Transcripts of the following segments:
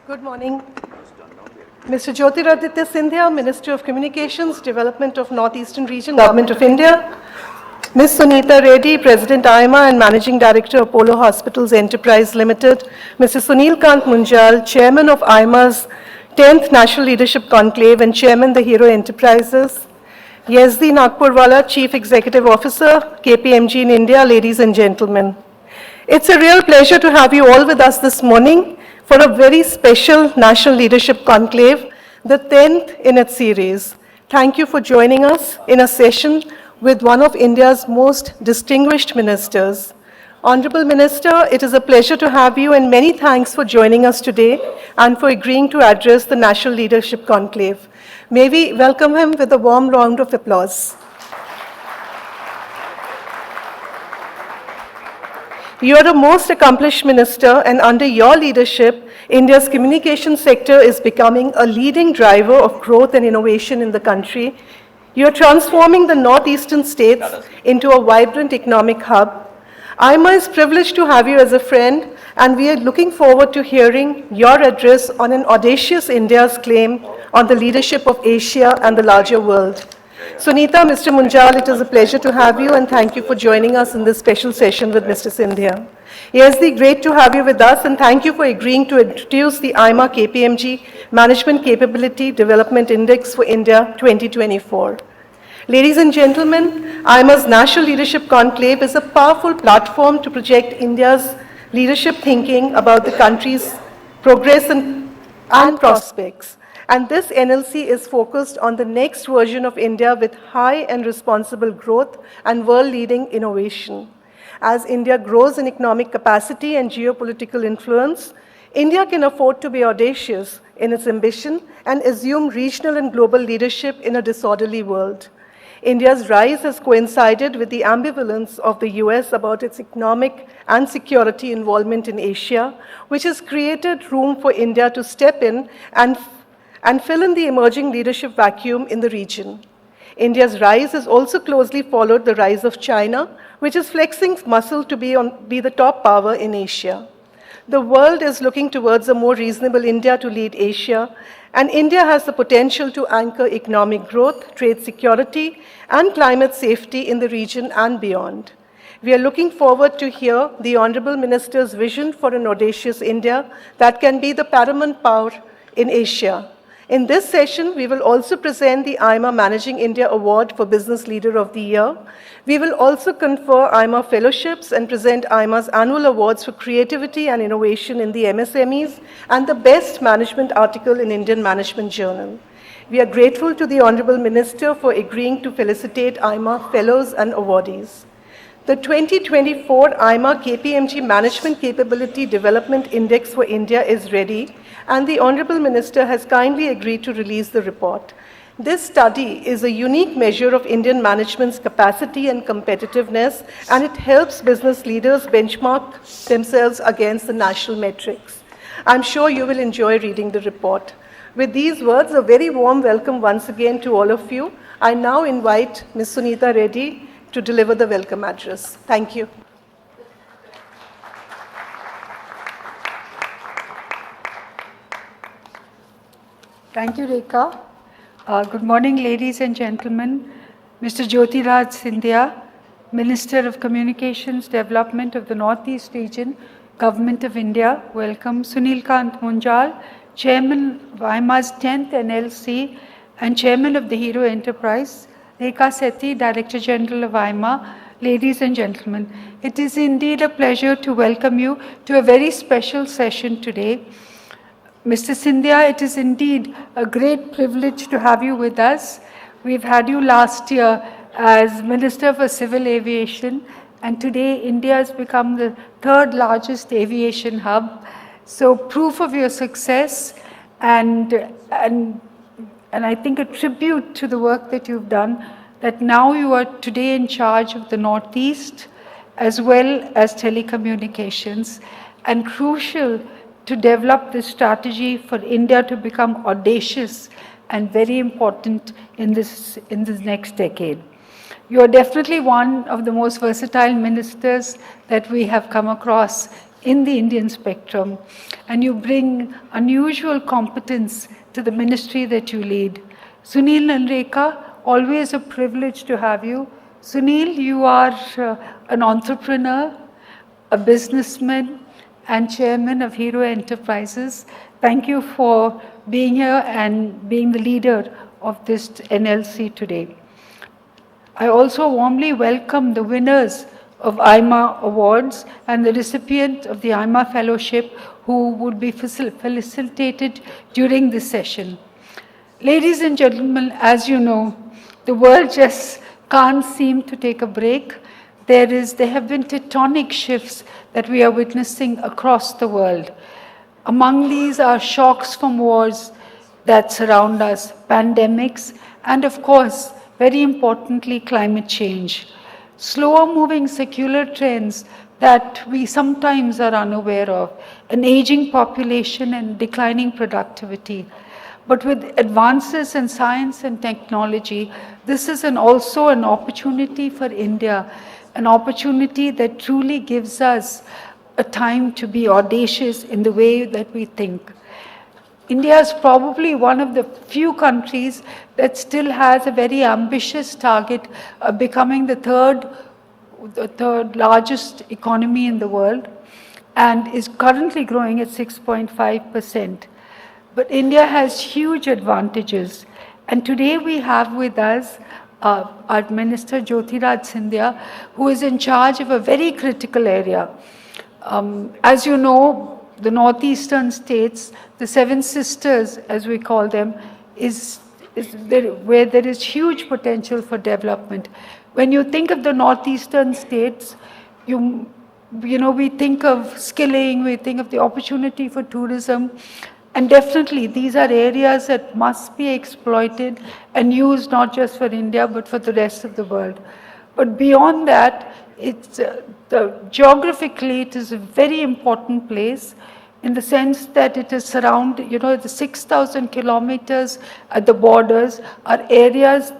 Good morning. Mr. Jyotiraditya Scindia, Minister of Communications, Development of Northeastern Region, Government of India. Ms. Suneeta Reddy, President AIMA and Managing Director Apollo Hospitals Enterprise Limited. Mr. Sunil Kant Munjal, Chairman of AIMA's 10th National Leadership Conclave and Chairman the Hero Enterprises. Yezdi Nagpurwala, Chief Executive Officer, KPMG in India. Ladies and gentlemen, it's a real pleasure to have you all with us this morning for a very special National Leadership Conclave, the 10th in its series. Thank you for joining us in a session with one of India's most distinguished ministers. Honorable Minister, it is a pleasure to have you, and many thanks for joining us today and for agreeing to address the National Leadership Conclave. May we welcome him with a warm round of applause. You are a most accomplished minister, and under your leadership, India's communication sector is becoming a leading driver of growth and innovation in the country. You are transforming the northeastern states into a vibrant economic hub. AIMA is privileged to have you as a friend, and we are looking forward to hearing your address on an audacious India's claim on the leadership of Asia and the larger world. Suneeta, Mr. Munjal, it is a pleasure to have you, and thank you for joining us in this special session with Mr. Scindia. Yezdi, great to have you with us, and thank you for agreeing to introduce the AIMA KPMG Management Capability Development Index for India 2024. Ladies and gentlemen, AIMA's National Leadership Conclave is a powerful platform to project India's leadership thinking about the country's progress and prospects. And this NLC is focused on the next version of India with high and responsible growth and world-leading innovation. As India grows in economic capacity and geopolitical influence, India can afford to be audacious in its ambition and assume regional and global leadership in a disorderly world. India's rise has coincided with the ambivalence of the US about its economic and security involvement in Asia, which has created room for India to step in and fill in the emerging leadership vacuum in the region. India's rise has also closely followed the rise of China, which is flexing muscle to be the top power in Asia. The world is looking towards a more reasonable India to lead Asia, and India has the potential to anchor economic growth, trade security, and climate safety in the region and beyond. We are looking forward to hear the Honorable Minister's vision for an audacious India that can be the paramount power in Asia. In this session, we will also present the AIMA Managing India Award for Business Leader of the Year. We will also confer AIMA fellowships and present AIMA's annual awards for creativity and innovation in the MSMEs and the best management article in Indian Management Journal. We are grateful to the Honorable Minister for agreeing to felicitate AIMA fellows and awardees. The 2024 AIMA KPMG Management Capability Development Index for India is ready, and the Honorable Minister has kindly agreed to release the report. This study is a unique measure of Indian management's capacity and competitiveness, and it helps business leaders benchmark themselves against the national metrics. I'm sure you will enjoy reading the report. With these words, a very warm welcome once again to all of you. I now invite Ms. Suneeta Reddy to deliver the welcome address. Thank you. Thank you, Rekha. Good morning, ladies and gentlemen. Mr. Jyotiraditya Scindia, Minister of Communications Development of the Northeast Region, Government of India, welcome. Sunil Kant Munjal, Chairman of AIMA's 10th NLC and Chairman of the Hero Enterprise. Rekha Sethi, Director General of AIMA, ladies and gentlemen. It is indeed a pleasure to welcome you to a very special session today. Mr. Scindia, it is indeed a great privilege to have you with us. We've had you last year as Minister for Civil Aviation, and today India has become the third largest aviation hub. So proof of your success and I think a tribute to the work that you've done, that now you are today in charge of the Northeast as well as telecommunications, and crucial to develop this strategy for India to become audacious and very important in this next decade. You are definitely one of the most versatile ministers that we have come across in the Indian spectrum, and you bring unusual competence to the ministry that you lead. Sunil and Rekha, always a privilege to have you. Sunil, you are an entrepreneur, a businessman, and chairman of Hero Enterprises. Thank you for being here and being the leader of this NLC today. I also warmly welcome the winners of AIMA awards and the recipient of the AIMA fellowship who would be felicitated during this session. Ladies and gentlemen, as you know, the world just can't seem to take a break. There have been tectonic shifts that we are witnessing across the world. Among these are shocks from wars that surround us, pandemics, and of course, very importantly, climate change. Slower moving secular trends that we sometimes are unaware of, an aging population and declining productivity. But with advances in science and technology, this is also an opportunity for India, an opportunity that truly gives us a time to be audacious in the way that we think. India is probably one of the few countries that still has a very ambitious target of becoming the third largest economy in the world and is currently growing at 6.5%. But India has huge advantages. And today we have with us our Minister Jyotiraditya, who is in charge of a very critical area. As you know, the northeastern states, the seven sisters, as we call them, is where there is huge potential for development. When you think of the northeastern states, we think of skilling, we think of the opportunity for tourism, and definitely these are areas that must be exploited and used not just for India, but for the rest of the world. But beyond that, geographically, it is a very important place in the sense that it is surrounded, the 6,000 kilometers at the borders are areas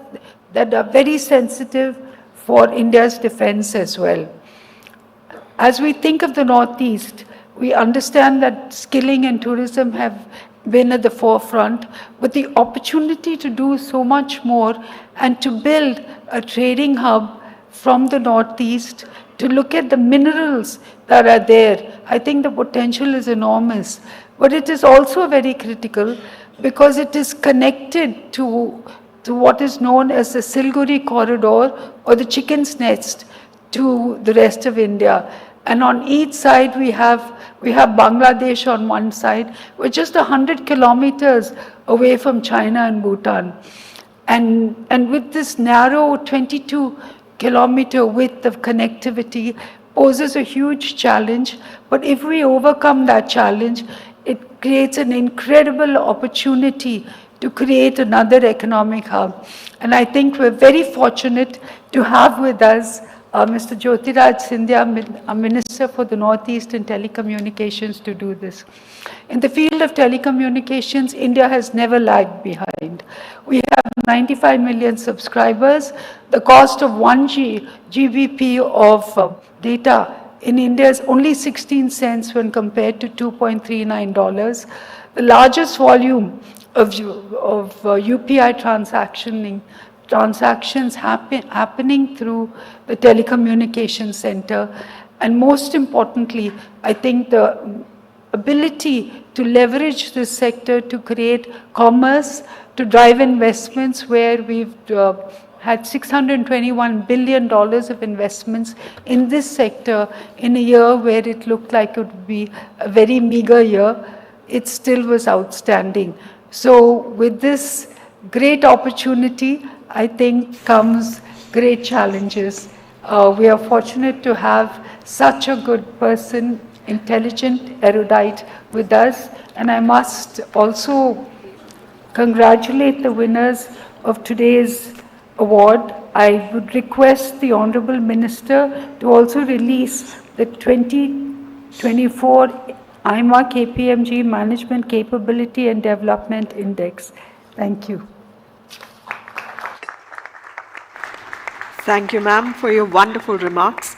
that are very sensitive for India's defense as well. As we think of the Northeast, we understand that skilling and tourism have been at the forefront, but the opportunity to do so much more and to build a trading hub from the Northeast to look at the minerals that are there, I think the potential is enormous. But it is also very critical because it is connected to what is known as the Siliguri corridor or the chicken's nest to the rest of India. And on each side we have Bangladesh on one side. We're just 100 kilometers away from China and Bhutan. And with this narrow 22-kilometer width of connectivity poses a huge challenge. But if we overcome that challenge, it creates an incredible opportunity to create another economic hub. And I think we're very fortunate to have with us Mr. Jyotiraditya, a Minister for the Northeast and Telecommunications, to do this. In the field of telecommunications, India has never lagged behind. We have 95 million subscribers. The cost of 1 GBP of data in India is only 16 cents when compared to $2.39. The largest volume of UPI transactions happening through the telecommunications center. And most importantly, I think the ability to leverage this sector to create commerce, to drive investments where we've had $621 billion of investments in this sector in a year where it looked like it would be a very meager year. It still was outstanding. So with this great opportunity, I think comes great challenges. We are fortunate to have such a good person, intelligent, erudite with us. And I must also congratulate the winners of today's award. I would request the Honorable Minister to also release the 2024 AIMA KPMG Management Capability and Development Index. Thank you. Thank you, ma'am, for your wonderful remarks.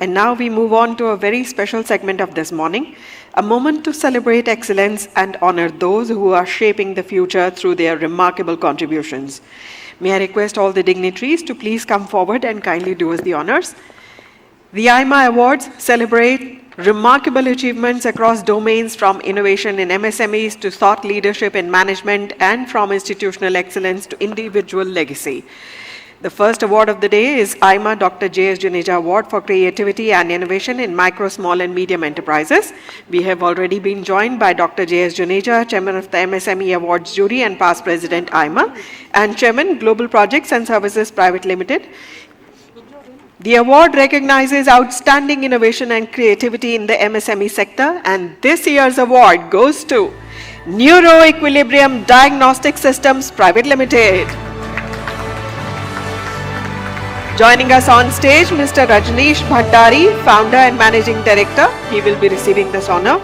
And now we move on to a very special segment of this morning, a moment to celebrate excellence and honor those who are shaping the future through their remarkable contributions. May I request all the dignitaries to please come forward and kindly do us the honors. The AIMA Awards celebrate remarkable achievements across domains from innovation in MSMEs to thought leadership in management and from institutional excellence to individual legacy. The first award of the day is AIMA Dr. J.S. Juneja Award for Creativity and Innovation in Micro, Small and Medium Enterprises. We have already been joined by Dr. J.S. Juneja, Chairman of the MSME Awards Jury and past President AIMA, and Chairman Global Projects and Services Private Limited. The award recognizes outstanding innovation and creativity in the MSME sector, and this year's award goes to Neuro Equilibrium Diagnostic Systems Private Limited. Joining us on stage, Mr. Rajneesh Bhandari, Founder and Managing Director. He will be receiving this honor.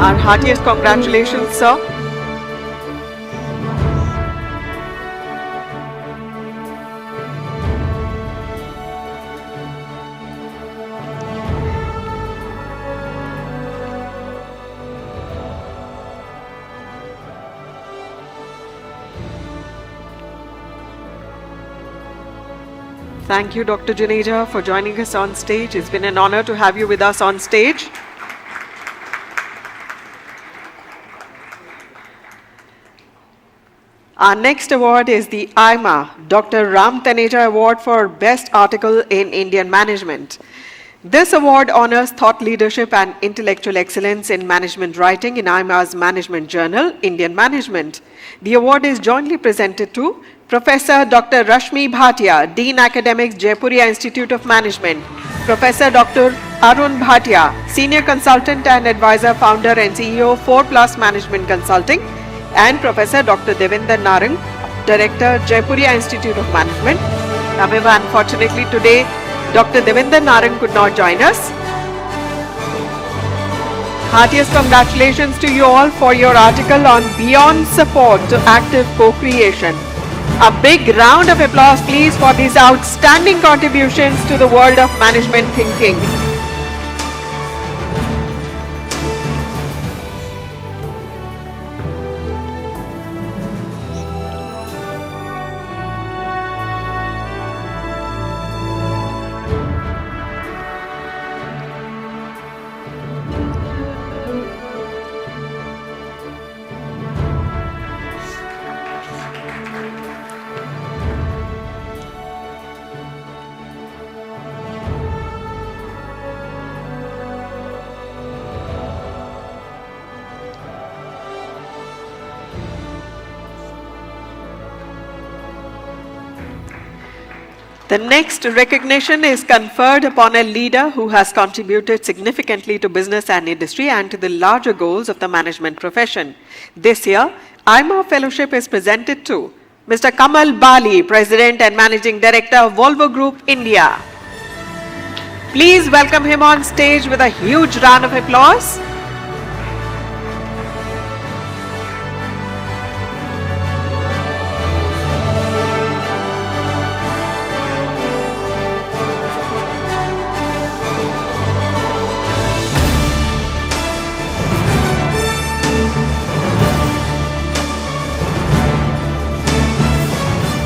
Our heartiest congratulations, sir. Thank you, Dr. Juneja, for joining us on stage. It's been an honor to have you with us on stage. Our next award is the AIMA Dr. Ram Taneja Award for Best Article in Indian Management. This award honors thought leadership and intellectual excellence in management writing in AIMA's management journal, Indian Management. The award is jointly presented to Professor Dr. Rashmi Bhatia, Dean Academics, Jaipuria Institute of Management, Professor Dr. Arun Bhatia, Senior Consultant and Advisor, Founder and CEO, 4+ Management Consulting, and Professor Dr. Devendra Narang, Director, Jaipuria Institute of Management. However, unfortunately today, Dr. Devendra Narang could not join us. Heartiest congratulations to you all for your article on Beyond Support to Active Co-Creation. A big round of applause please for these outstanding contributions to the world of management thinking. The next recognition is conferred upon a leader who has contributed significantly to business and industry and to the larger goals of the management profession. This year, AIMA Fellowship is presented to Mr. Kamal Bali, President and Managing Director of Volvo Group, India. Please welcome him on stage with a huge round of applause.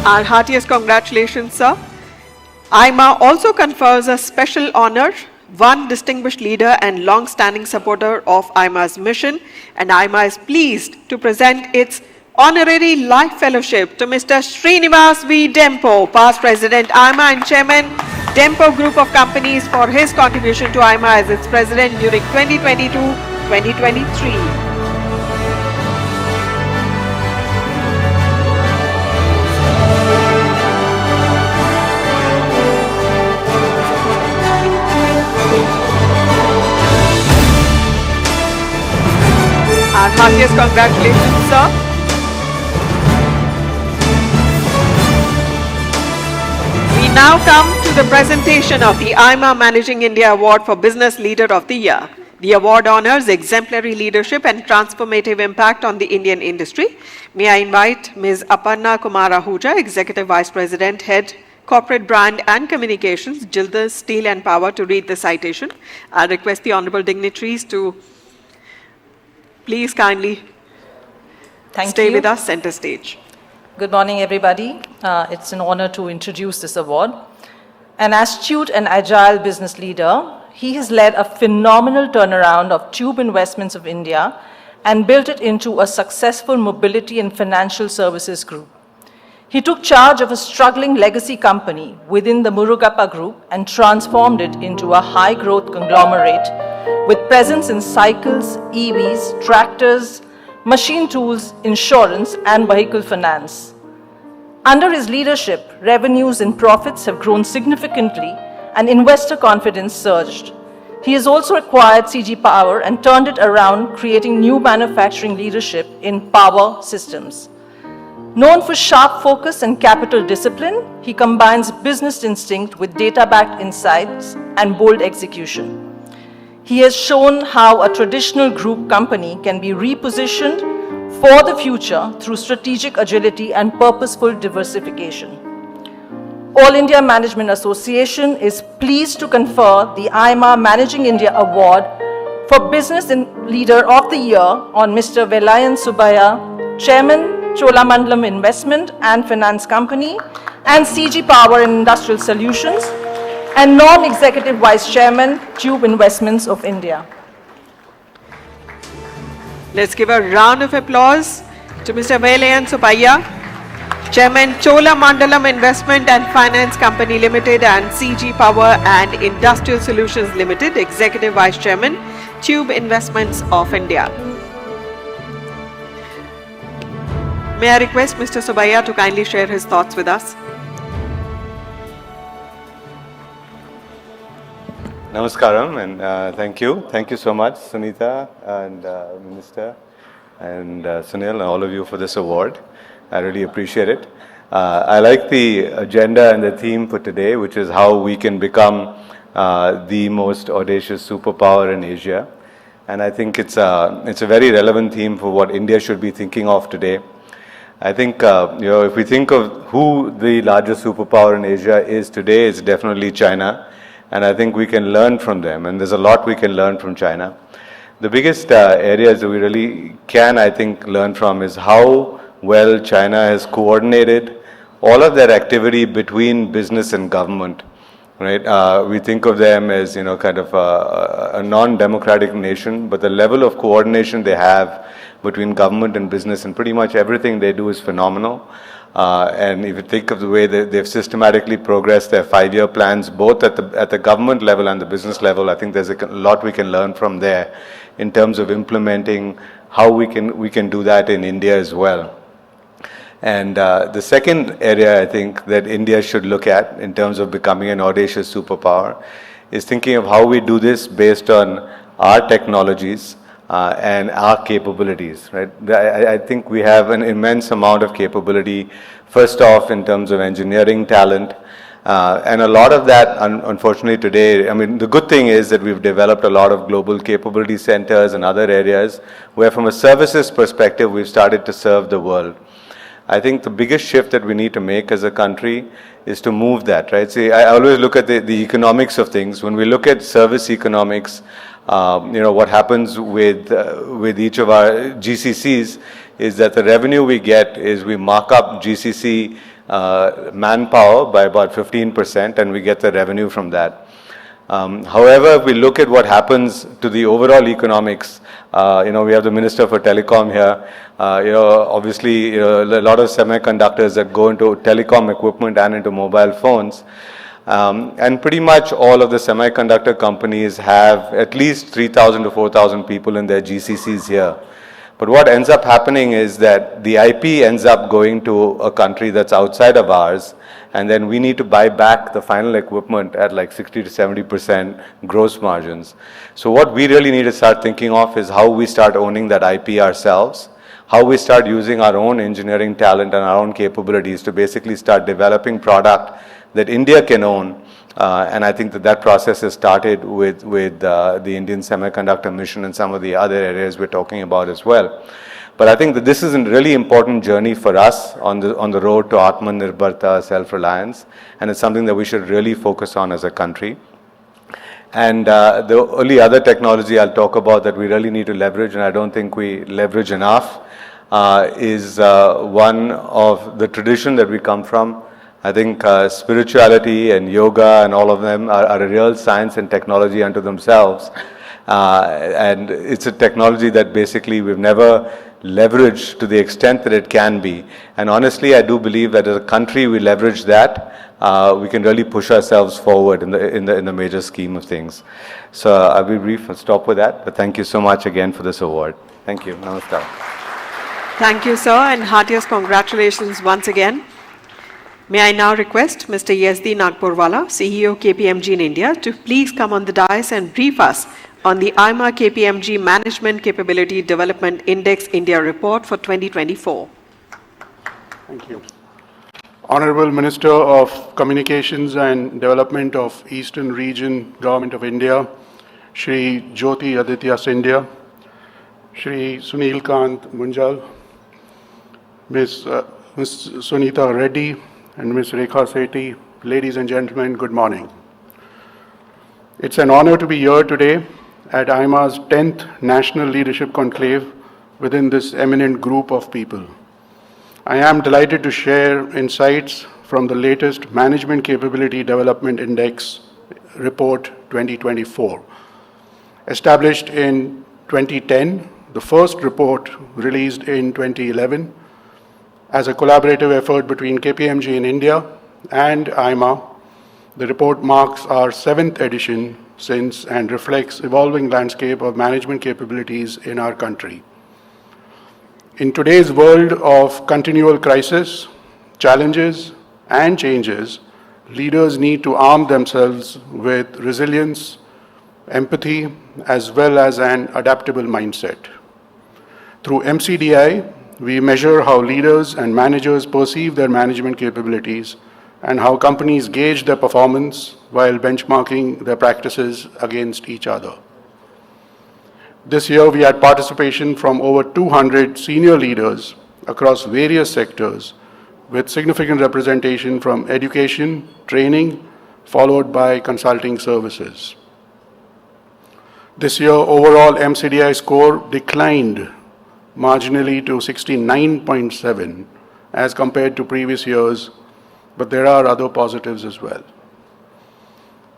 Our heartiest congratulations, sir. AIMA also confers a special honor, one distinguished leader and long-standing supporter of AIMA's mission, and AIMA is pleased to present its honorary life fellowship to Mr. Srinivas V. Dempo, past President AIMA and Chairman Dempo Group of Companies, for his contribution to AIMA as its President during 2022-2023. Heartiest congratulations, sir. We now come to the presentation of the AIMA Managing India Award for Business Leader of the Year. The award honors exemplary leadership and transformative impact on the Indian industry. May I invite Ms. Aparna Kumar Ahuja, Executive Vice President, Head, Corporate Brand and Communications, Jilders Steel and Power, to read the citation. I request the honorable dignitaries to please kindly stay with us center stage. Good morning, everybody. It's an honor to introduce this award. An astute and agile business leader, he has led a phenomenal turnaround of Tube Investments of India and built it into a successful mobility and financial services group. He took charge of a struggling legacy company within the Murugappa Group and transformed it into a high-growth conglomerate with presence in cycles, EVs, tractors, machine tools, insurance, and vehicle finance. Under his leadership, revenues and profits have grown significantly and investor confidence surged. He has also acquired CG Power and turned it around, creating new manufacturing leadership in power systems. Known for sharp focus and capital discipline, he combines business instinct with data-backed insights and bold execution. He has shown how a traditional group company can be repositioned for the future through strategic agility and purposeful diversification. All India Management Association is pleased to confer the AIMA Managing India Award for Business Leader of the Year on Mr. Velayan Subbiah, Chairman, Cholamandalam Investment and Finance Company, and CG Power and Industrial Solutions, and Non-Executive Vice Chairman, Tube Investments of India. Let's give a round of applause to Mr. Velayan Subbiah, Chairman, Cholamandalam Investment and Finance Company Limited and CG Power and Industrial Solutions Limited, Executive Vice Chairman, Tube Investments of India. May I request Mr. Subbiah to kindly share his thoughts with us? Namaskaram, and thank you. Thank you so much, Suneeta and Minister and Sunil and all of you for this award. I really appreciate it. I like the agenda and the theme for today, which is how we can become the most audacious superpower in Asia. And I think it's a very relevant theme for what India should be thinking of today. I think, if we think of who the largest superpower in Asia is today, it's definitely China. And I think we can learn from them, and there's a lot we can learn from China. The biggest areas that we really can, I think, learn from is how well China has coordinated all of their activity between business and government, right? We think of them as, kind of a non-democratic nation, but the level of coordination they have between government and business and pretty much everything they do is phenomenal. And if you think of the way that they've systematically progressed their 5-year plans, both at the government level and the business level, I think there's a lot we can learn from there in terms of implementing how we can do that in India as well. And the second area I think that India should look at in terms of becoming an audacious superpower is thinking of how we do this based on our technologies and our capabilities, right? I think we have an immense amount of capability, first off in terms of engineering talent, and a lot of that, unfortunately today, I mean, the good thing is that we've developed a lot of global capability centers and other areas where from a services perspective, we've started to serve the world. I think the biggest shift that we need to make as a country is to move that, right? See, I always look at the economics of things. When we look at service economics, what happens with each of our GCCs is that the revenue we get is we mark up GCC manpower by about 15% and we get the revenue from that. However, if we look at what happens to the overall economics, we have the Minister for Telecom here. Obviously, a lot of semiconductors that go into telecom equipment and into mobile phones. And pretty much all of the semiconductor companies have at least 3,000 to 4,000 people in their GCCs here. But what ends up happening is that the IP ends up going to a country that's outside of ours, and then we need to buy back the final equipment at like 60 to 70% gross margins. So what we really need to start thinking of is how we start owning that IP ourselves, how we start using our own engineering talent and our own capabilities to basically start developing product that India can own. And I think that process has started with the Indian semiconductor mission and some of the other areas we're talking about as well. But I think that this is a really important journey for us on the road to Atmanirbharta, self-reliance, and it's something that we should really focus on as a country. And the only other technology I'll talk about that we really need to leverage, and I don't think we leverage enough, is one of the tradition that we come from. I think spirituality and yoga and all of them are a real science and technology unto themselves. And it's a technology that basically we've never leveraged to the extent that it can be. And honestly, I do believe that as a country we leverage that, we can really push ourselves forward in the major scheme of things. So I'll be brief and stop with that. But thank you so much again for this award. Thank you. Namaskar. Thank you, sir, and heartiest congratulations once again. May I now request Mr. Yezdi Nagpurwala, CEO KPMG in India, to please come on the dais and brief us on the AIMA KPMG Management Capability Development Index India Report for 2024. Thank you. Honorable Minister of Communications and Development of Eastern Region, Government of India, Shri Jyotiraditya Scindia, Shri Sunil Kant Munjal, Ms. Suneeta Reddy, and Ms. Rekha Sethi, ladies and gentlemen, good morning. It's an honor to be here today at AIMA's 10th National Leadership Conclave within this eminent group of people. I am delighted to share insights from the latest Management Capability Development Index Report 2024. Established in 2010, the first report released in 2011, as a collaborative effort between KPMG in India and AIMA, the report marks our 7th edition since and reflects evolving landscape of management capabilities in our country. In today's world of continual crisis, challenges, and changes, leaders need to arm themselves with resilience, empathy, as well as an adaptable mindset. Through MCDI, we measure how leaders and managers perceive their management capabilities and how companies gauge their performance while benchmarking their practices against each other. This year, we had participation from over 200 senior leaders across various sectors, with significant representation from education, training, followed by consulting services. This year, overall MCDI score declined marginally to 69.7 as compared to previous years, but there are other positives as well.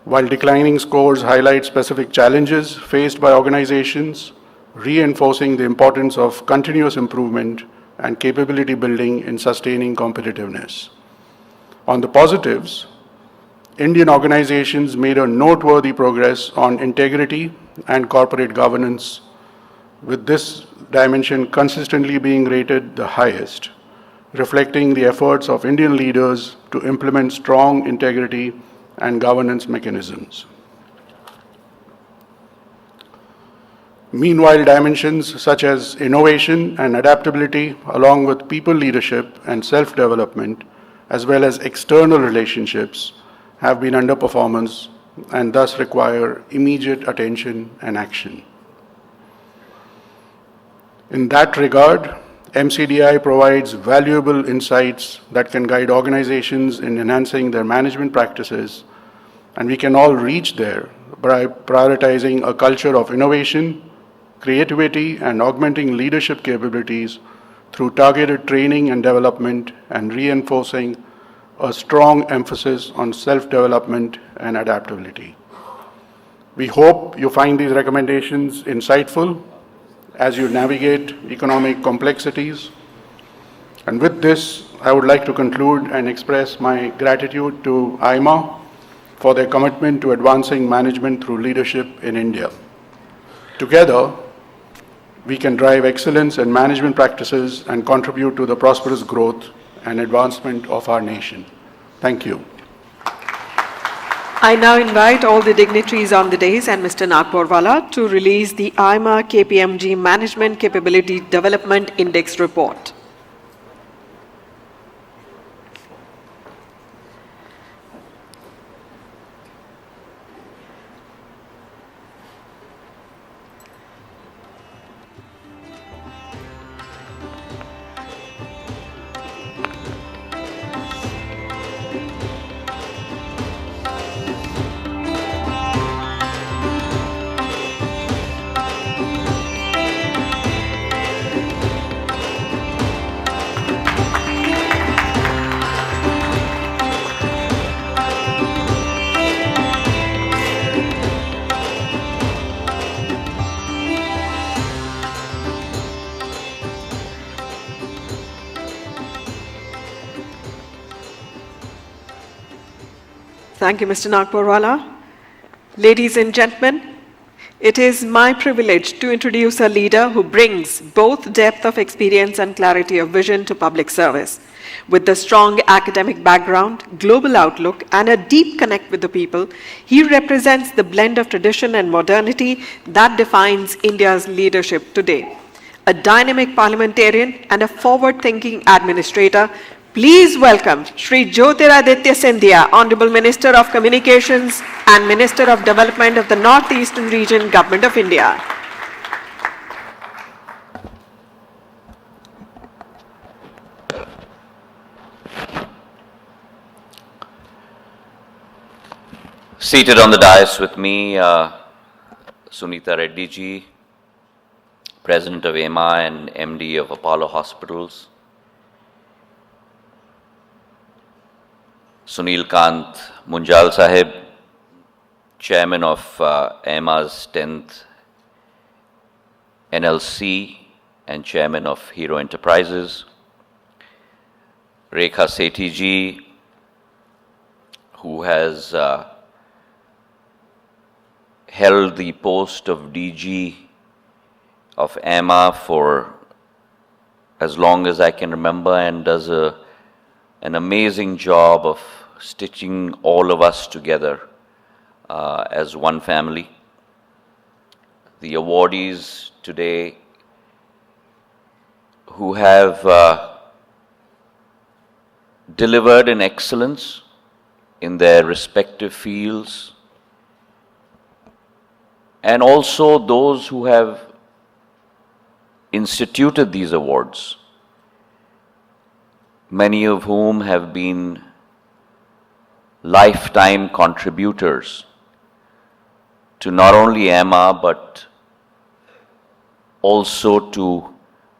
While declining scores highlight specific challenges faced by organizations, reinforcing the importance of continuous improvement and capability building in sustaining competitiveness. On the positives, Indian organizations made a noteworthy progress on integrity and corporate governance, with this dimension consistently being rated the highest, reflecting the efforts of Indian leaders to implement strong integrity and governance mechanisms. Meanwhile, dimensions such as innovation and adaptability, along with people leadership and self-development, as well as external relationships, have been underperformance and thus require immediate attention and action. In that regard, MCDI provides valuable insights that can guide organizations in enhancing their management practices, and we can all reach there by prioritizing a culture of innovation, creativity, and augmenting leadership capabilities through targeted training and development, and reinforcing a strong emphasis on self-development and adaptability. We hope you find these recommendations insightful as you navigate economic complexities. And with this, I would like to conclude and express my gratitude to AIMA for their commitment to advancing management through leadership in India. Together, we can drive excellence and management practices and contribute to the prosperous growth and advancement of our nation. Thank you. I now invite all the dignitaries on the dais and Mr. Nagpurwala to release the AIMA KPMG Management Capability Development Index Report. Thank you, Mr. Nagpurwala. Ladies and gentlemen, it is my privilege to introduce a leader who brings both depth of experience and clarity of vision to public service. With a strong academic background, global outlook, and a deep connect with the people, he represents the blend of tradition and modernity that defines India's leadership today. A dynamic parliamentarian and a forward-thinking administrator, please welcome Shri Jyotiraditya Scindia, Honorable Minister of Communications and Minister of Development of the Northeastern Region, Government of India. Seated on the dais with me, Suneeta Reddy ji, President of AIMA and MD of Apollo Hospitals. Sunil Kant Munjal Sahib, Chairman of AIMA's 10th NLC and Chairman of Hero Enterprises. Rekha Sethi ji, who has held the post of DG of AIMA for as long as I can remember and does an amazing job of stitching all of us together as one family. The awardees today who have delivered in excellence in their respective fields, and also those who have instituted these awards, many of whom have been lifetime contributors to not only AIMA but also to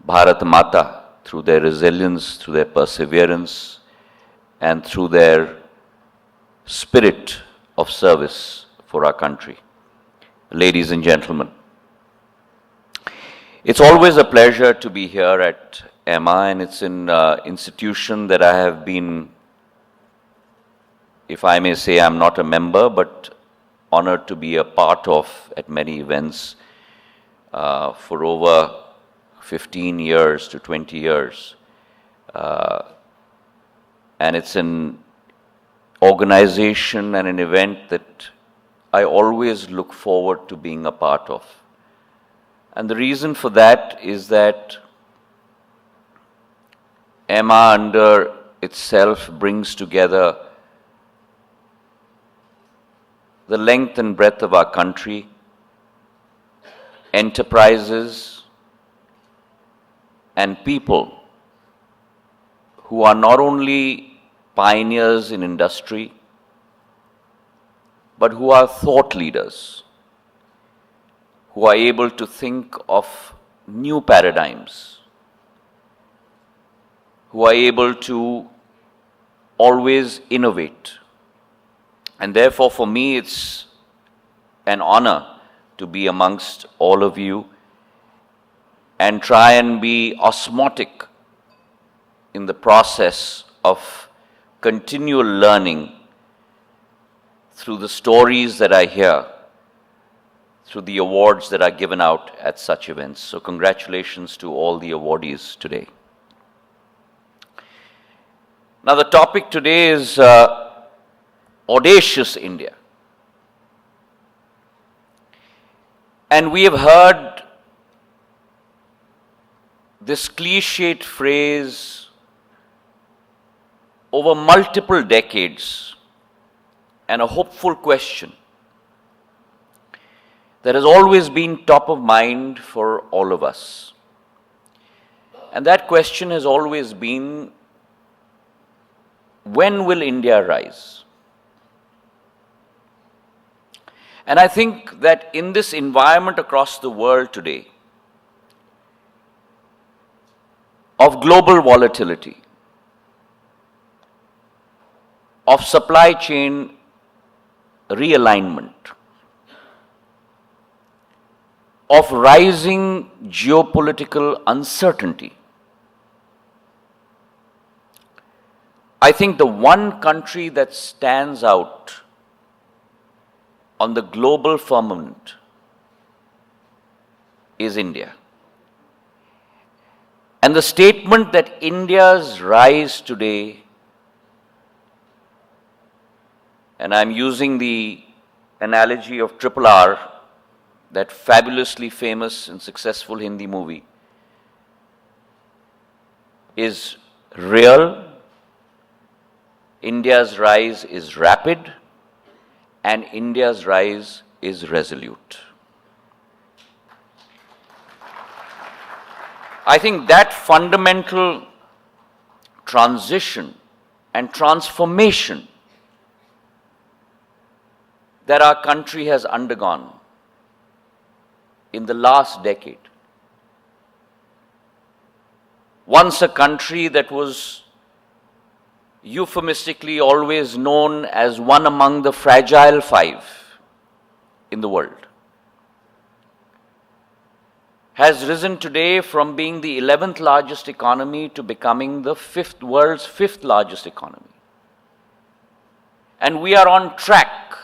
Bharat Mata through their resilience, through their perseverance, and through their spirit of service for our country. Ladies and gentlemen, it's always a pleasure to be here at AIMA, and it's an institution that I have been, if I may say, I'm not a member, but honored to be a part of at many events for over 15 years to 20 years. And it's an organization and an event that I always look forward to being a part of. And the reason for that is that AIMA under itself brings together the length and breadth of our country, enterprises and people who are not only pioneers in industry, but who are thought leaders, who are able to think of new paradigms, who are able to always innovate. And therefore, for me, it's an honor to be amongst all of you and try and be osmotic in the process of continual learning through the stories that I hear, through the awards that are given out at such events. So congratulations to all the awardees today. Now the topic today is Audacious India. And we have heard this cliched phrase over multiple decades, and a hopeful question that has always been top of mind for all of us. And that question has always been, when will India rise? And I think that in this environment across the world today of global volatility, of supply chain realignment, of rising geopolitical uncertainty, I think the one country that stands out on the global firmament is India. And the statement that India's rise today, and I'm using the analogy of RRR, that fabulously famous and successful Hindi movie, is real. India's rise is rapid, and India's rise is resolute. I think that fundamental transition and transformation that our country has undergone in the last decade. Once a country that was euphemistically always known as one among the fragile five in the world, has risen today from being the 11th largest economy to becoming the world's fifth largest economy. And we are on track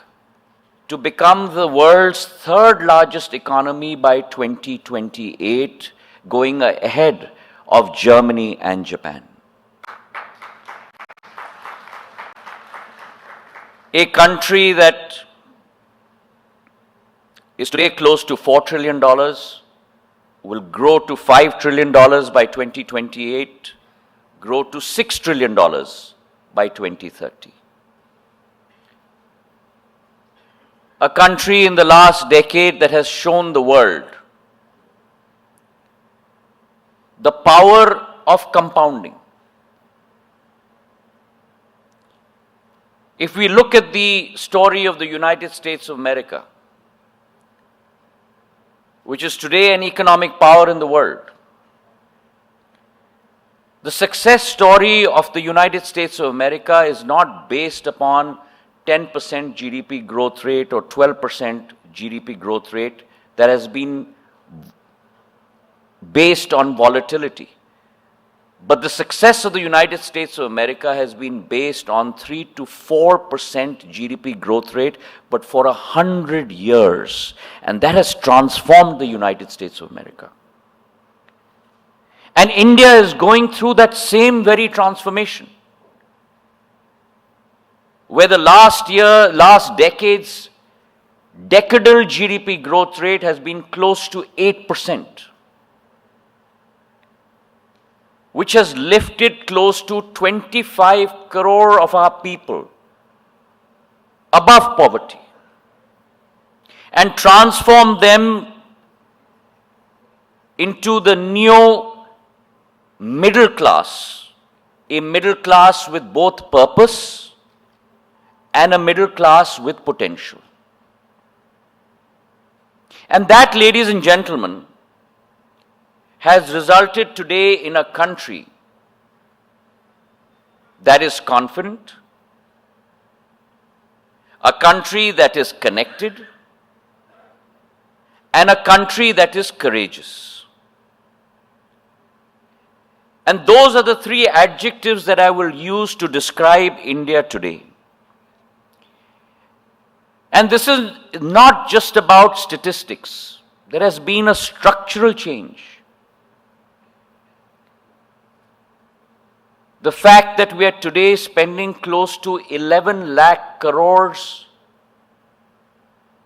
to become the world's third largest economy by 2028, going ahead of Germany and Japan. A country that is today close to $4 trillion, will grow to $5 trillion by 2028, grow to $6 trillion by 2030. A country in the last decade that has shown the world the power of compounding. If we look at the story of the United States of America, which is today an economic power in the world, the success story of the United States of America is not based upon 10% GDP growth rate or 12% GDP growth rate that has been based on volatility. But the success of the United States of America has been based on 3 to 4% GDP growth rate, but for 100 years. And that has transformed the United States of America. And India is going through that same very transformation, where the last decade's decadal GDP growth rate has been close to 8%. Which has lifted close to 25 crore of our people above poverty and transformed them into the new middle class, a middle class with both purpose and a middle class with potential. And that, ladies and gentlemen, has resulted today in a country that is confident, a country that is connected, and a country that is courageous. And those are the three adjectives that I will use to describe India today. And this is not just about statistics. There has been a structural change. The fact that we are today spending close to 11 lakh crores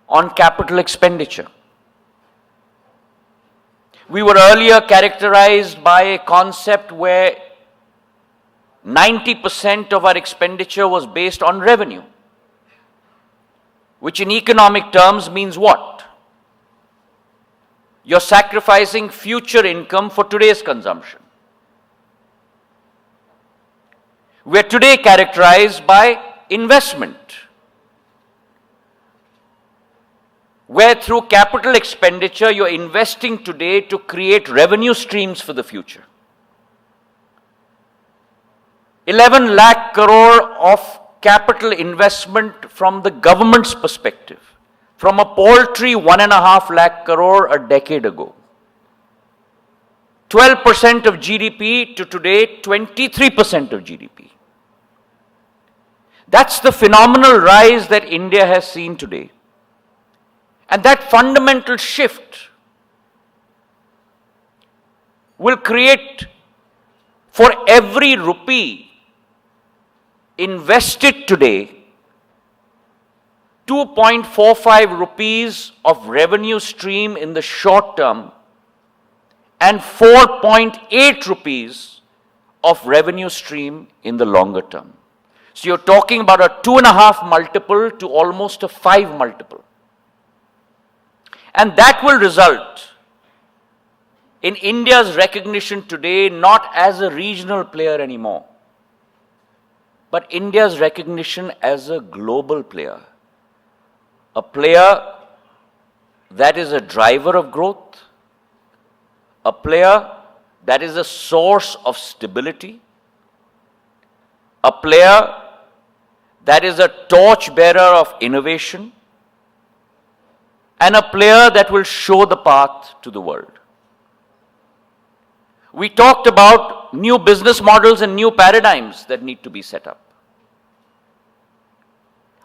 on capital expenditure. We were earlier characterized by a concept where 90% of our expenditure was based on revenue, which in economic terms means what? You're sacrificing future income for today's consumption. We are today characterized by investment, where through capital expenditure you're investing today to create revenue streams for the future. 11 lakh crore of capital investment from the government's perspective, from a paltry 1.5 lakh crore a decade ago. 12% of GDP to today 23% of GDP. That's the phenomenal rise that India has seen today. And that fundamental shift will create, for every rupee invested today, 2.45 rupees of revenue stream in the short term and 4.8 rupees of revenue stream in the longer term. So you're talking about a 2.5 multiple to almost a 5 multiple. And that will result in India's recognition today not as a regional player anymore, but India's recognition as a global player. A player that is a driver of growth, a player that is a source of stability, a player that is a torchbearer of innovation, and a player that will show the path to the world. We talked about new business models and new paradigms that need to be set up.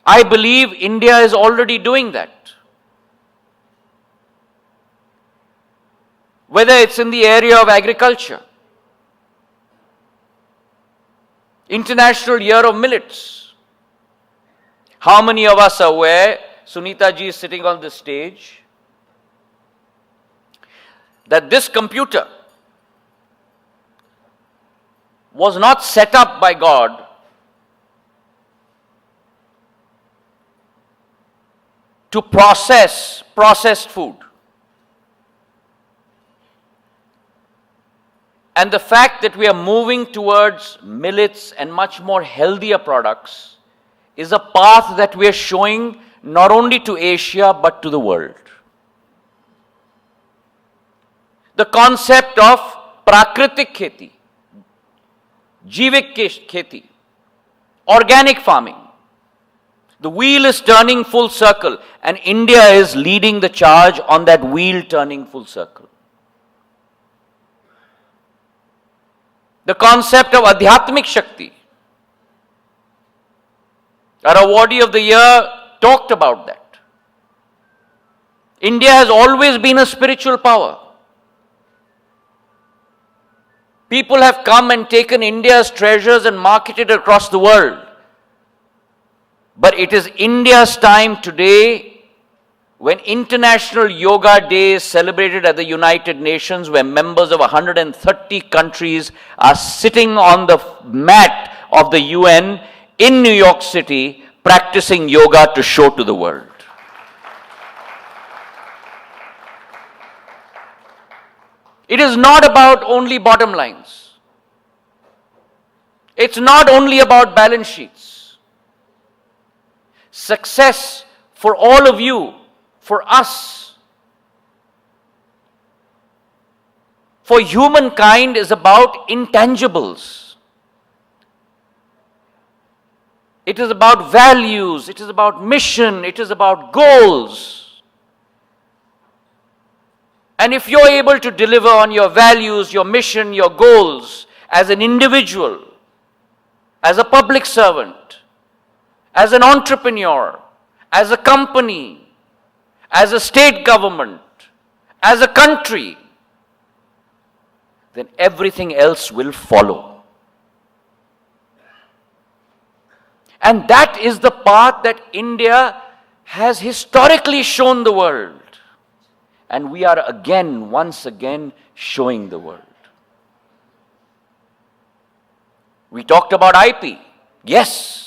I believe India is already doing that. Whether it's in the area of agriculture, International Year of Millets. How many of us are aware, Suneeta ji is sitting on this stage, that this computer was not set up by God to process processed food. And the fact that we are moving towards millets and much more healthier products is a path that we are showing not only to Asia but to the world. The concept of prakritik kheti, jivik kheti, organic farming. The wheel is turning full circle and India is leading the charge on that wheel turning full circle. The concept of Adhyatmik Shakti. Our awardee of the year talked about that. India has always been a spiritual power. People have come and taken India's treasures and marketed across the world. But it is India's time today, when International Yoga Day is celebrated at the United Nations, where members of 130 countries are sitting on the mat of the UN in New York City, practicing yoga to show to the world. It is not about only bottom lines. It's not only about balance sheets. Success for all of you, for us, for humankind is about intangibles. It is about values, it is about mission, it is about goals. And if you're able to deliver on your values, your mission, your goals, as an individual, as a public servant, as an entrepreneur, as a company, as a state government, as a country, then everything else will follow. And that is the path that India has historically shown the world. And we are again, once again, showing the world. We talked about IP. Yes.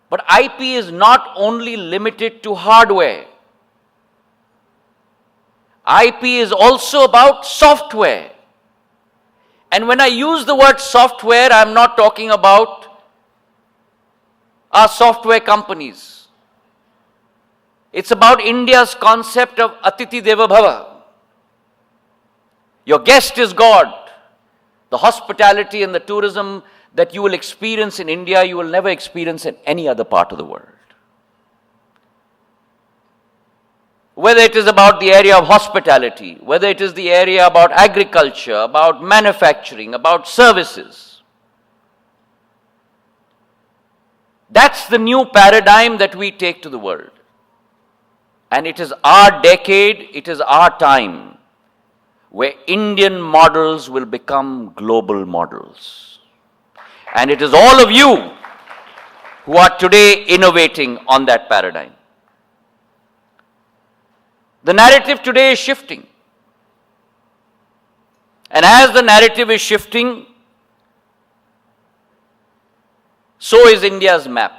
But IP is not only limited to hardware. IP is also about software. And when I use the word software, I'm not talking about our software companies. It's about India's concept of Atiti Deva Bhava. Your guest is God. The hospitality and the tourism that you will experience in India, you will never experience in any other part of the world. Whether it is about the area of hospitality, whether it is the area about agriculture, about manufacturing, about services. That's the new paradigm that we take to the world. And it is our decade, it is our time, where Indian models will become global models. And it is all of you who are today innovating on that paradigm. The narrative today is shifting. And as the narrative is shifting, so is India's map.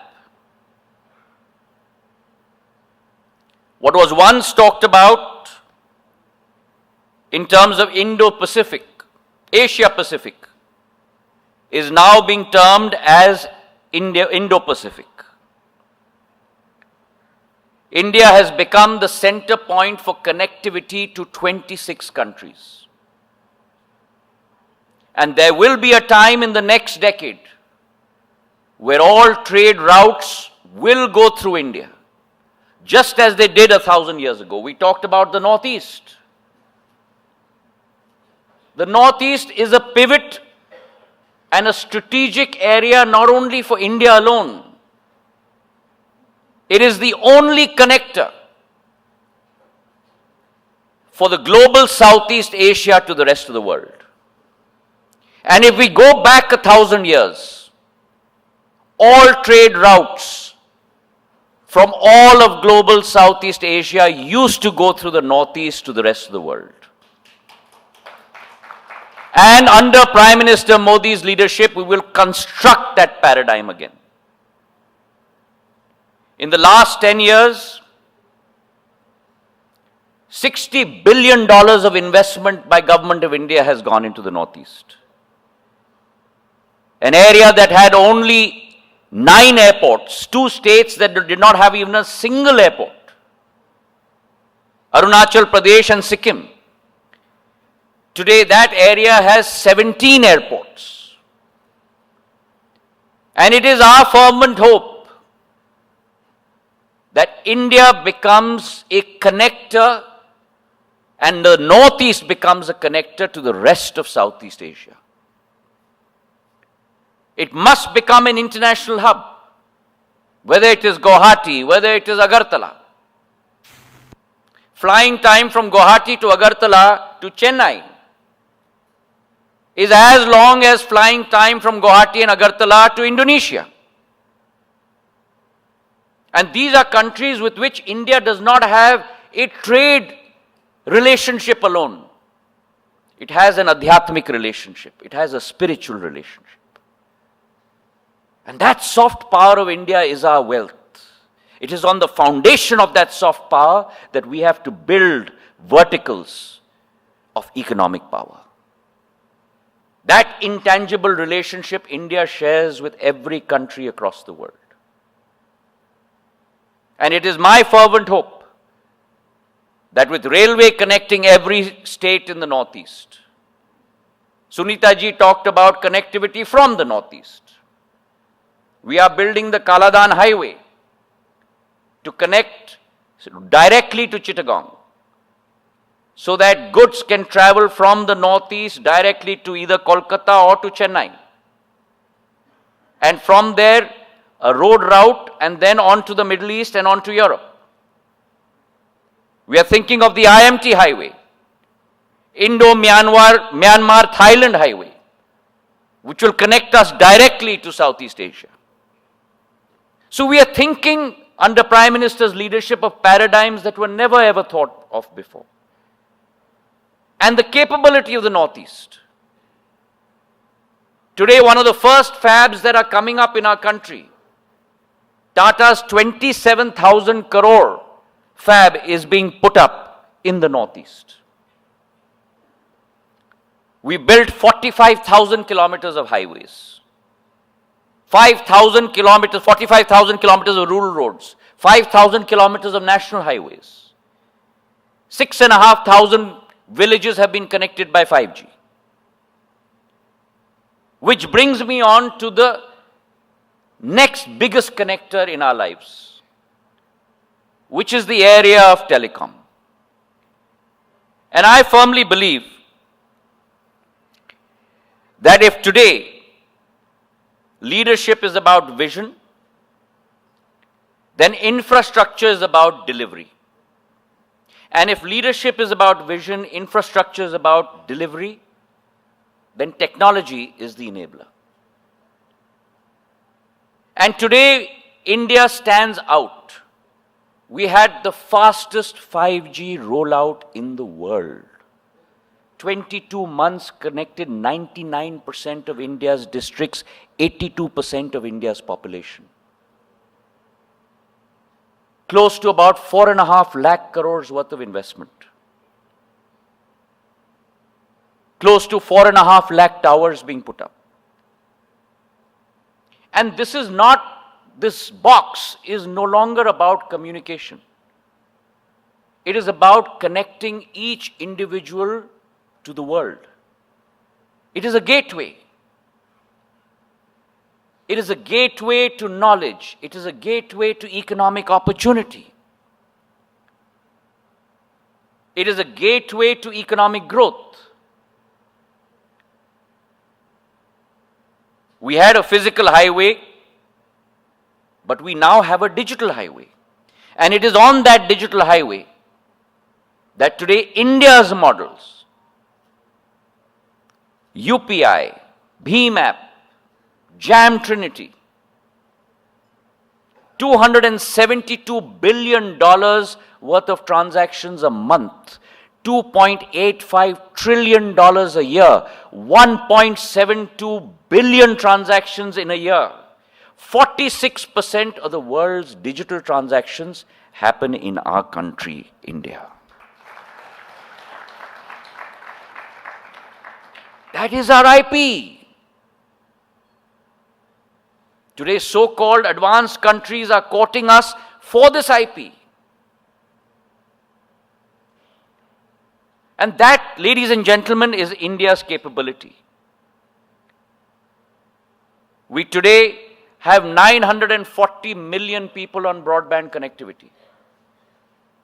What was once talked about in terms of Indo-Pacific, Asia-Pacific, is now being termed as Indo-Pacific. India has become the center point for connectivity to 26 countries. And there will be a time in the next decade where all trade routes will go through India, just as they did 1,000 years ago. We talked about the Northeast. The Northeast is a pivot and a strategic area not only for India alone. It is the only connector for the global Southeast Asia to the rest of the world. And if we go back 1,000 years, all trade routes from all of global Southeast Asia used to go through the Northeast to the rest of the world. And under Prime Minister Modi's leadership, we will construct that paradigm again. In the last 10 years, $60 billion of investment by Government of India has gone into the Northeast. An area that had only 9 airports, 2 states that did not have even a single airport, Arunachal Pradesh and Sikkim. Today that area has 17 airports. And it is our fervent hope that India becomes a connector and the Northeast becomes a connector to the rest of Southeast Asia. It must become an international hub, whether it is Guwahati, whether it is Agartala. Flying time from Guwahati to Agartala to Chennai is as long as flying time from Guwahati and Agartala to Indonesia. And these are countries with which India does not have a trade relationship alone. It has an adhyatmic relationship. It has a spiritual relationship. And that soft power of India is our wealth. It is on the foundation of that soft power that we have to build verticals of economic power. That intangible relationship India shares with every country across the world. And it is my fervent hope that with railway connecting every state in the Northeast, Suneeta ji talked about connectivity from the Northeast. We are building the Kaladan Highway to connect directly to Chittagong, so that goods can travel from the Northeast directly to either Kolkata or to Chennai. And from there, a road route, and then on to the Middle East and on to Europe. We are thinking of the IMT highway, Myanmar-Thailand highway, which will connect us directly to Southeast Asia. So we are thinking under Prime Minister's leadership of paradigms that were never ever thought of before. And the capability of the Northeast. Today, one of the first fabs that are coming up in our country, Tata's 27,000 crore fab is being put up in the Northeast. We built 45,000 kilometers of highways, 5,000 kilometers, 45,000 kilometers of rural roads, 5,000 kilometers of national highways. 6,500 villages have been connected by 5G. Which brings me on to the next biggest connector in our lives, which is the area of telecom. And I firmly believe that if today leadership is about vision, then infrastructure is about delivery. And if leadership is about vision, infrastructure is about delivery, then technology is the enabler. And today, India stands out. We had the fastest 5G rollout in the world. 22 months connected 99% of India's districts, 82% of India's population. Close to about 4.5 lakh crores worth of investment. Close to 4.5 lakh towers being put up. And this box is no longer about communication. It is about connecting each individual to the world. It is a gateway. It is a gateway to knowledge. It is a gateway to economic opportunity. It is a gateway to economic growth. We had a physical highway, but we now have a digital highway. And it is on that digital highway that today India's models, UPI, Bheem app, Jam Trinity, $272 billion worth of transactions a month, $2.85 trillion a year, 1.72 billion transactions in a year. 46% of the world's digital transactions happen in our country, India. That is our IP. Today, so-called advanced countries are courting us for this IP. And that, ladies and gentlemen, is India's capability. We today have 940 million people on broadband connectivity.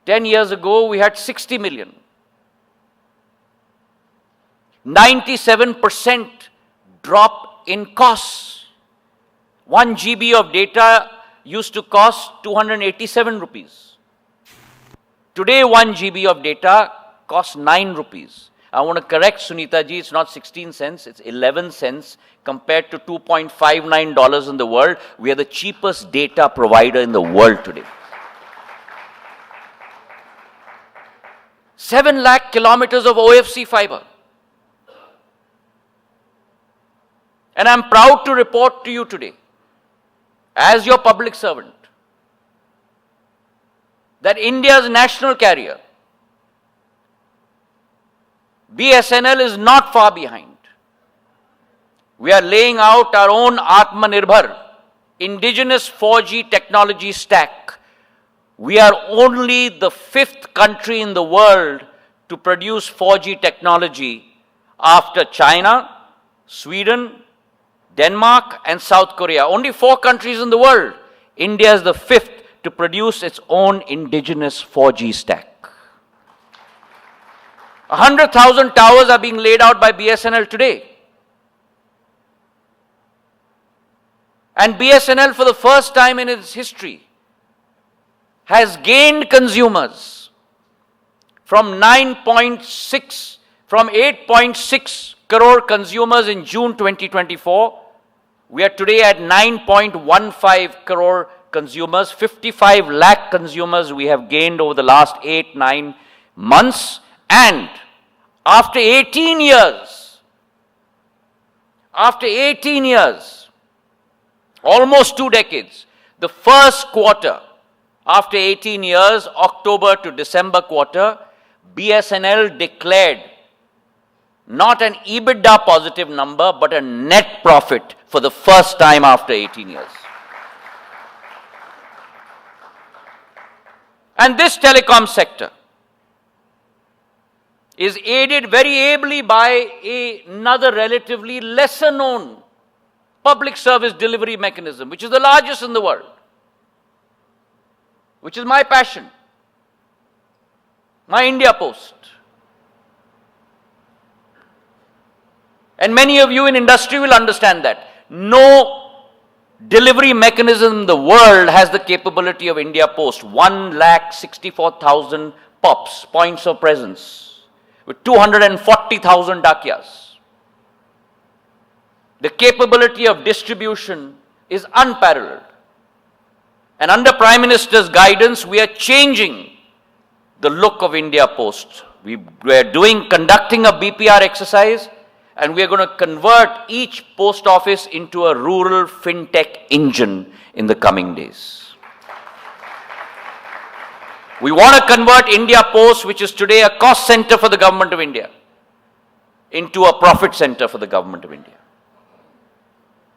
10 years ago, we had 60 million. 97% drop in costs. 1 GB of data used to cost 287 rupees. Today, 1 GB of data costs 9 rupees. I want to correct Suneeta ji, it's not 16 cents, it's 11 cents compared to $2.59 in the world. We are the cheapest data provider in the world today. 7 lakh kilometers of OFC fiber. And I'm proud to report to you today, as your public servant, that India's national carrier, BSNL, is not far behind. We are laying out our own Atmanirbhar, indigenous 4G technology stack. We are only the 5th country in the world to produce 4G technology after China, Sweden, Denmark and South Korea. Only 4 countries in the world. India is the 5th to produce its own indigenous 4G stack. 100,000 towers are being laid out by BSNL today. And BSNL, for the first time in its history, has gained consumers from 8.6 crore consumers in June 2024. We are today at 9.15 crore consumers, 55 lakh consumers we have gained over the last 8-9 months. And after 18 years, almost 2 decades, the first quarter, after 18 years, October to December quarter, BSNL declared not an EBITDA positive number, but a net profit for the first time after 18 years. And this telecom sector is aided very ably by another relatively lesser known public service delivery mechanism, which is the largest in the world, which is my passion, my India Post. And many of you in industry will understand that. No delivery mechanism in the world has the capability of India Post. 1,64,000 POPs, points of presence, with 240,000 dakyas. The capability of distribution is unparalleled. And under Prime Minister's guidance, we are changing the look of India Post. We are conducting a BPR exercise, and we are going to convert each post office into a rural fintech engine in the coming days. We want to convert India Post, which is today a cost center for the Government of India, into a profit center for the Government of India.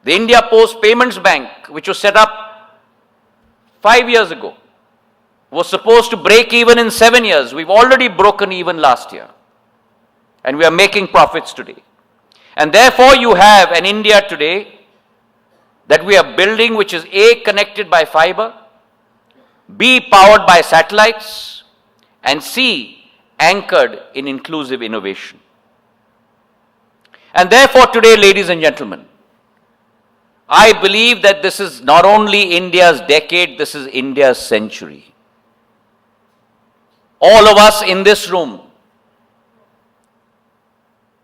The India Post Payments Bank, which was set up 5 years ago, was supposed to break even in 7 years. We've already broken even last year. And we are making profits today. And therefore, you have an India today that we are building, which is A, connected by fiber, B, powered by satellites, and C, anchored in inclusive innovation. And therefore, today, ladies and gentlemen, I believe that this is not only India's decade, this is India's century. All of us in this room,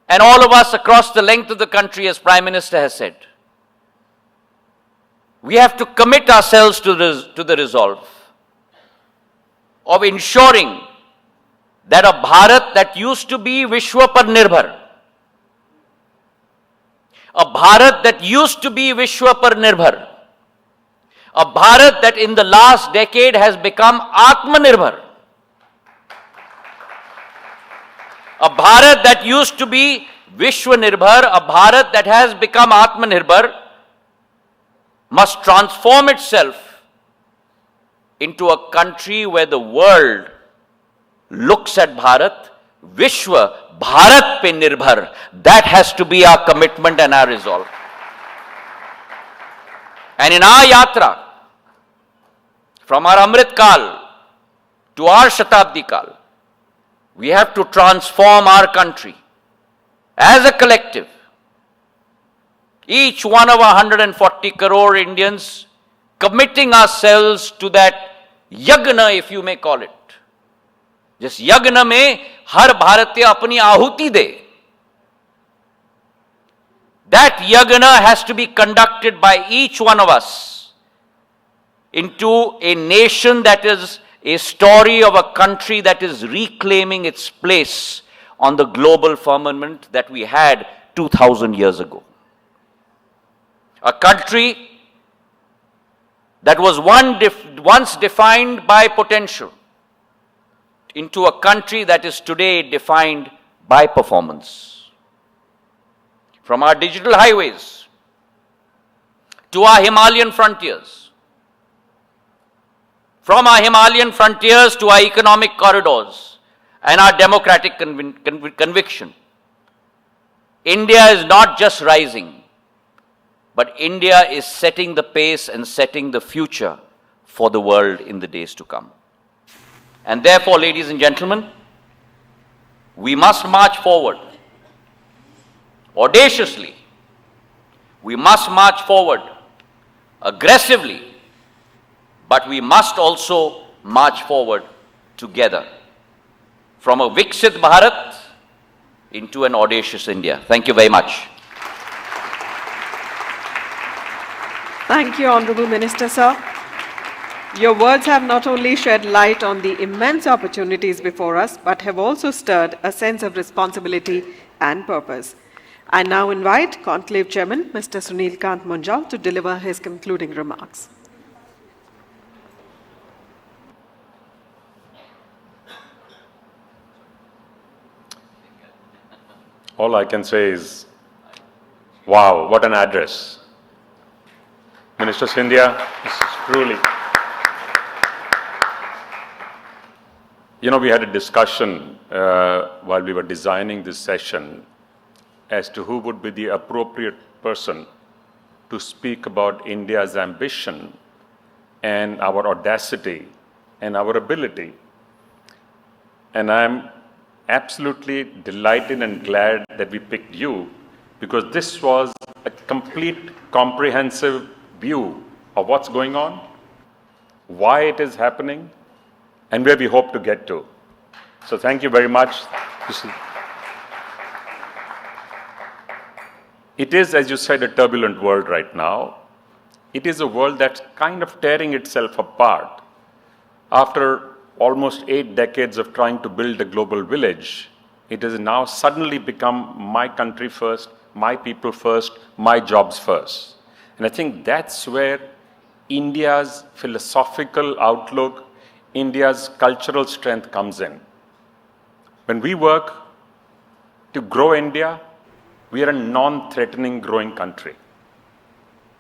and all of us across the length of the country, as Prime Minister has said, we have to commit ourselves to the resolve of ensuring that a Bharat that used to be Vishwa par Nirbhar, a Bharat that used to be Vishwa par Nirbhar, a Bharat that in the last decade has become Atmanirbhar, a Bharat that used to be Vishwanirbhar, a Bharat that has become Atmanirbhar, must transform itself into a country where the world looks at Bharat, Vishwa, Bharat pe Nirbhar. That has to be our commitment and our resolve. And in our yatra, from our Amrit Kal to our Shatabdi Kal, we have to transform our country as a collective. Each one of 140 crore Indians committing ourselves to that yagna, if you may call it. जिस यज्ञ में हर भारतीय अपनी आहुति दे. That yagna has to be conducted by each one of us into a nation that is a story of a country that is reclaiming its place on the global firmament that we had 2,000 years ago. A country that was once defined by potential into a country that is today defined by performance. From our digital highways to our Himalayan frontiers, from our Himalayan frontiers to our economic corridors and our democratic conviction, India is not just rising, but India is setting the pace and setting the future for the world in the days to come. And therefore, ladies and gentlemen, we must march forward audaciously. We must march forward aggressively, but we must also march forward together from a Viksit Bharat into an audacious India. Thank you very much. Thank you, Honorable Minister, sir. Your words have not only shed light on the immense opportunities before us, but have also stirred a sense of responsibility and purpose. I now invite Conclave Chairman, Mr. Sunil Kant Munjal, to deliver his concluding remarks. All I can say is, wow, what an address. Minister Scindia, this is truly... You know, we had a discussion while we were designing this session as to who would be the appropriate person to speak about India's ambition and our audacity and our ability. And I'm absolutely delighted and glad that we picked you, because this was a complete, comprehensive view of what's going on, why it is happening, and where we hope to get to. So thank you very much. It is, as you said, a turbulent world right now. It is a world that's kind of tearing itself apart. After almost 8 decades of trying to build a global village, it has now suddenly become my country first, my people first, my jobs first. And I think that's where India's philosophical outlook, India's cultural strength comes in. When we work to grow India, we are a non-threatening growing country.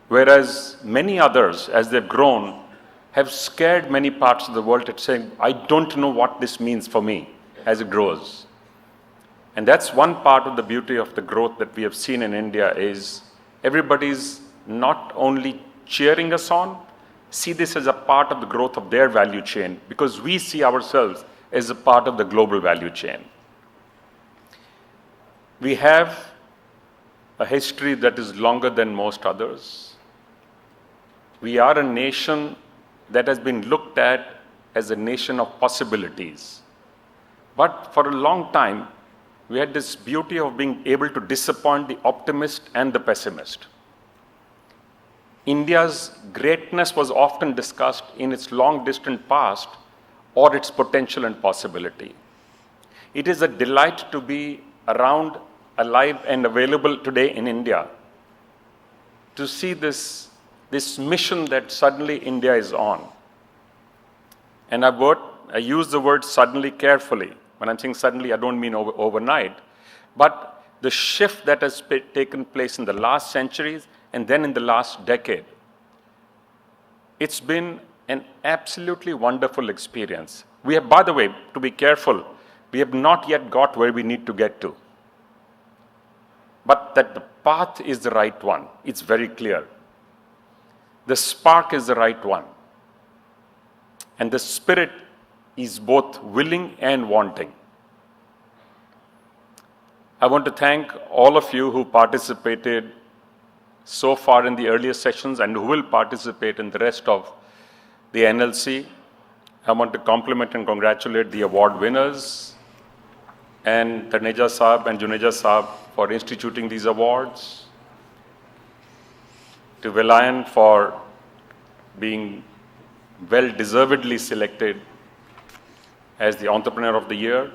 Whereas many others, as they've grown, have scared many parts of the world at saying, I don't know what this means for me as it grows. And that's one part of the beauty of the growth that we have seen in India is everybody's not only cheering us on, see this as a part of the growth of their value chain, because we see ourselves as a part of the global value chain. We have a history that is longer than most others. We are a nation that has been looked at as a nation of possibilities. But for a long time, we had this beauty of being able to disappoint the optimist and the pessimist. India's greatness was often discussed in its long distant past or its potential and possibility. It is a delight to be around, alive and available today in India to see this mission that suddenly India is on. And I use the word suddenly carefully. When I'm saying suddenly, I don't mean overnight, but the shift that has taken place in the last centuries and then in the last decade. It's been an absolutely wonderful experience. We have, by the way, to be careful, we have not yet got where we need to get to. But that the path is the right one, it's very clear. The spark is the right one. And the spirit is both willing and wanting. I want to thank all of you who participated so far in the earlier sessions and who will participate in the rest of the NLC. I want to compliment and congratulate the award winners and Taneja Saab and Juneja Saab for instituting these awards, to Velayan for being well-deservedly selected as the Entrepreneur of the Year,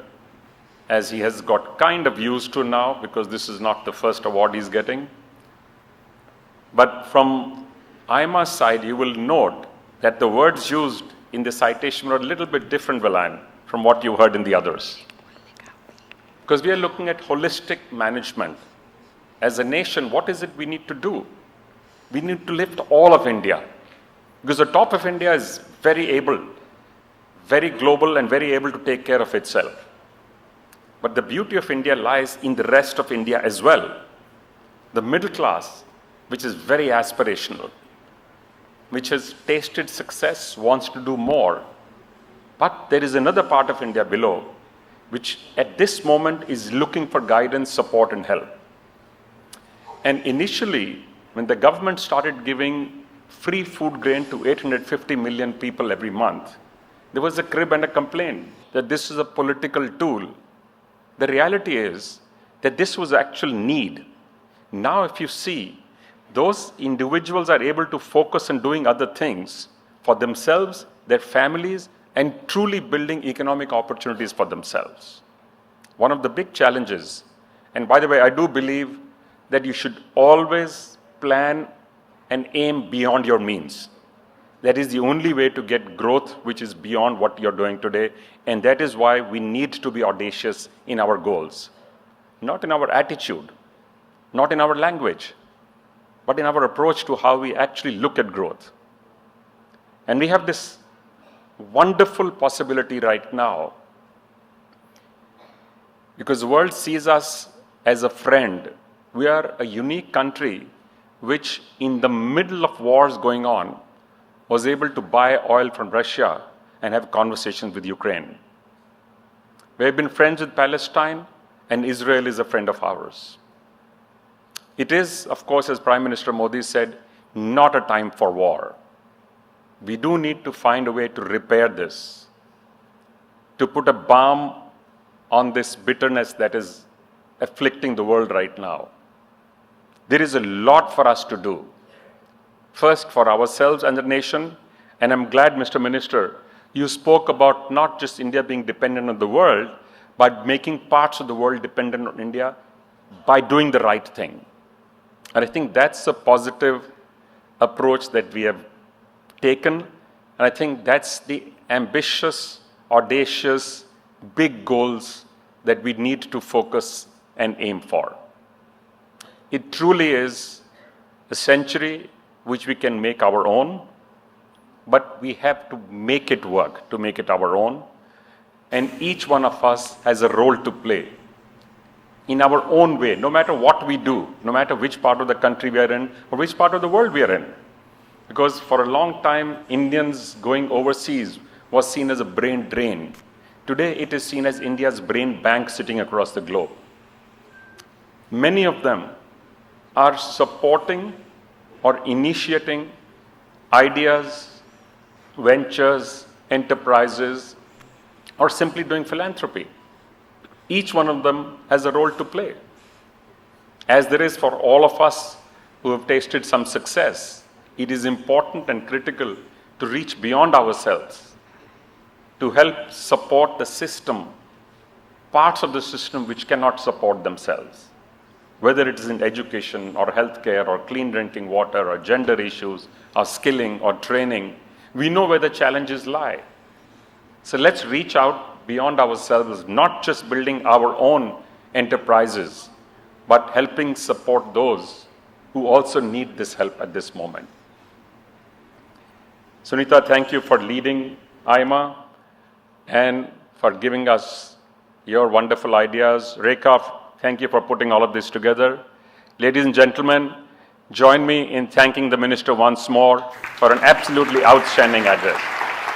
as he has got kind of used to now because this is not the first award he's getting. But from AIMA's side, you will note that the words used in the citation were a little bit different, Velayan, from what you heard in the others. Because we are looking at holistic management. As a nation, what is it we need to do? We need to lift all of India. Because the top of India is very able, very global and very able to take care of itself. But the beauty of India lies in the rest of India as well. The middle class, which is very aspirational, which has tasted success, wants to do more. But there is another part of India below, which at this moment is looking for guidance, support and help. And initially, when the government started giving free food grain to 850 million people every month, there was a crib and a complaint that this is a political tool. The reality is that this was actual need. Now, if you see, those individuals are able to focus on doing other things for themselves, their families, and truly building economic opportunities for themselves. One of the big challenges, and by the way, I do believe that you should always plan and aim beyond your means. That is the only way to get growth which is beyond what you're doing today, and that is why we need to be audacious in our goals. Not in our attitude, not in our language, but in our approach to how we actually look at growth. And we have this wonderful possibility right now, because the world sees us as a friend. We are a unique country which, in the middle of wars going on, was able to buy oil from Russia and have conversations with Ukraine. We have been friends with Palestine, and Israel is a friend of ours. It is, of course, as Prime Minister Modi said, not a time for war. We do need to find a way to repair this, to put a balm on this bitterness that is afflicting the world right now. There is a lot for us to do. First, for ourselves and the nation, and I'm glad, Mr. Minister, you spoke about not just India being dependent on the world, but making parts of the world dependent on India by doing the right thing. And I think that's a positive approach that we have taken, and I think that's the ambitious, audacious, big goals that we need to focus and aim for. It truly is a century which we can make our own, but we have to make it work, to make it our own, and each one of us has a role to play in our own way, no matter what we do, no matter which part of the country we are in or which part of the world we are in. Because for a long time, Indians going overseas was seen as a brain drain. Today, it is seen as India's brain bank sitting across the globe. Many of them are supporting or initiating ideas, ventures, enterprises, or simply doing philanthropy. Each one of them has a role to play. As there is for all of us who have tasted some success, it is important and critical to reach beyond ourselves, to help support the system, parts of the system which cannot support themselves, whether it is in education or healthcare or clean drinking water or gender issues or skilling or training. We know where the challenges lie. So let's reach out beyond ourselves, not just building our own enterprises, but helping support those who also need this help at this moment. Suneeta, thank you for leading AIMA and for giving us your wonderful ideas. Rekha, thank you for putting all of this together. Ladies and gentlemen, join me in thanking the Minister once more for an absolutely outstanding address.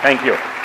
Thank you.